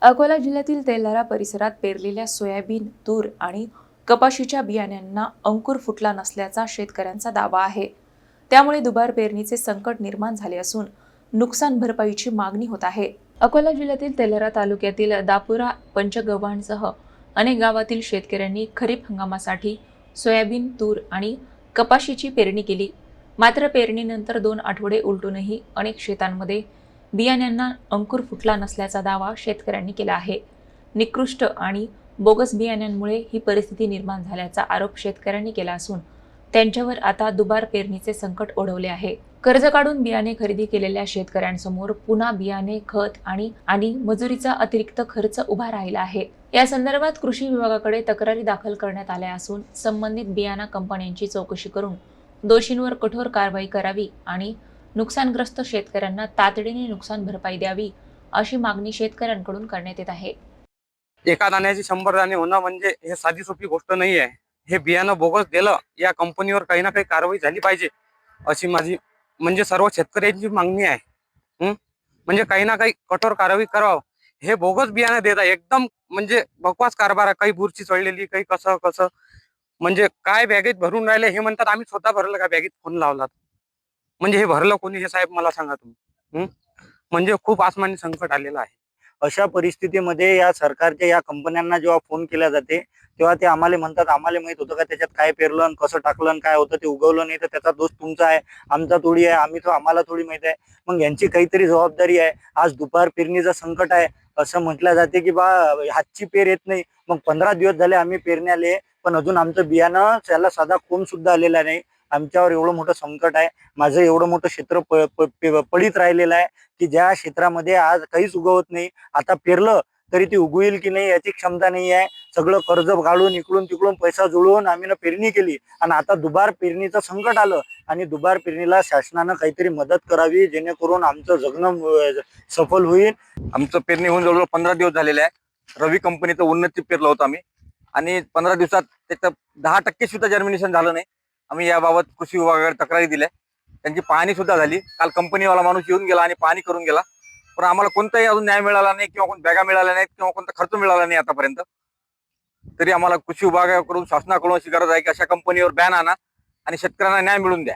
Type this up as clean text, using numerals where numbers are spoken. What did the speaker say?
अकोला जिल्ह्यातील तेल्हारा परिसरात पेरलेल्या सोयाबीन, तूर आणि कपाशीच्या बियाण्यांना अंकुर फुटला नसल्याचा शेतकऱ्यांचा दावा आहे. त्यामुळे दुबार पेरणीचे संकट निर्माण झाले असून नुकसान भरपाईची मागणी होत आहे. अकोला जिल्ह्यातील तेल्हारा तालुक्यातील दापुरा, पंचगव्हाणसह अनेक गावातील शेतकऱ्यांनी खरीप हंगामासाठी सोयाबीन, तूर आणि कपाशीची पेरणी केली. मात्र पेरणीनंतर 2 आठवडे उलटूनही अनेक शेतांमध्ये बियाण्यांना अंकुर फुटला नसल्याचा दावा शेतकऱ्यांनी केला आहे. निकृष्ट आणि बोगस बियाण्यांमुळे ही परिस्थिती निर्माण झाल्याचा आरोप शेतकऱ्यांनी केला असून त्यांच्यावर आता दुबार पेरणीचे संकट ओढवले आहे. कर्ज काढून बियाणे खरेदी केलेल्या शेतकऱ्यांसमोर पुन्हा बियाणे, खत आणि मजुरीचा अतिरिक्त खर्च उभा राहिला आहे. या संदर्भात कृषी विभागाकडे तक्रारी दाखल करण्यात आल्या असून संबंधित बियाणा कंपन्यांची चौकशी करून दोषींवर कठोर कारवाई करावी आणि नुकसानग्रस्त शेतकऱ्यांना तातडीने नुकसान भरपाई द्यावी अशी मागणी शेतकऱ्यांकडून करण्यात येत आहे. एका दाण्याची 100 दाणे होणं म्हणजे हे साधी सोपी गोष्ट नाही आहे. हे बियाणं बोगस दिलं, या कंपनीवर काही ना काही कारवाई झाली पाहिजे अशी माझी म्हणजे सर्व शेतकऱ्यांची मागणी आहे. म्हणजे काही ना काही कठोर कारवाई करावं. हे बोगस बियाणं देत आहे, एकदम म्हणजे बकवास कारभार आहे. काही बुरशी चढलेली, काही कसं कसं, म्हणजे काय बॅगेत भरून राहिले हे म्हणतात. आम्ही स्वतः भरलं का बॅगेत फोन लावला? म्हणजे हे भरलं कोणी हे साहेब मला सांगा तुम्ही. म्हणजे खूप आसमानी संकट आलेलं आहे. अशा परिस्थितीमध्ये या सरकारच्या या कंपन्यांना जेव्हा फोन केला जाते तेव्हा ते आम्हाला म्हणतात, आम्हाला माहित होतं का त्याच्यात काय पेरलं आणि कसं टाकलं आणि काय होतं ते उगवलं नाही, तर त्याचा दोष तुमचा आहे, आमचा थोडी आहे, आम्हाला थोडी माहित आहे. मग यांची काहीतरी जबाबदारी आहे. आज दुपार पेरणीचं संकट आहे. असं म्हटलं जाते की बा हातची पेर येत नाही. मग 15 दिवस झाले आम्ही पेरण्याले, पण अजून आमचं बियाणं त्याला साधा कोंब सुद्धा आलेला नाही. आमच्यावर एवढं मोठं संकट आहे. माझं एवढं मोठं क्षेत्र पडीत राहिलेलं आहे की ज्या क्षेत्रामध्ये आज काहीच उगवत नाही. आता पेरलं तरी ती उगवेल की नाही याची क्षमता नाही आहे. सगळं कर्ज काढून इकडून तिकडून पैसा जुळवून आम्ही पेरणी केली आणि आता दुबार पेरणीचं संकट आलं आणि दुबार पेरणीला शासनानं काहीतरी मदत करावी जेणेकरून आमचं जगणं सफल होईल. आमचं पेरणी होऊन जवळजवळ 15 दिवस झालेले आहे. रवी कंपनीचं उन्नती पेरलं होतं आम्ही आणि 15 दिवसात त्याचं 10% सुद्धा जर्मिनेशन झालं नाही. आम्ही याबाबत कृषी विभागाकडे तक्रारी दिल्या. त्यांची पाहणी सुद्धा झाली. काल कंपनीवाला माणूस येऊन गेला आणि पाहणी करून गेला, पण आम्हाला कोणताही अजून न्याय मिळाला नाही किंवा कोण बॅगा मिळाल्या नाहीत किंवा कोणता खर्च मिळाला नाही आतापर्यंत. तरी आम्हाला कृषी विभागाकडून शासनाकडून अशी गरज आहे की अशा कंपनीवर बॅन आणा आणि शेतकऱ्यांना न्याय मिळवून द्या.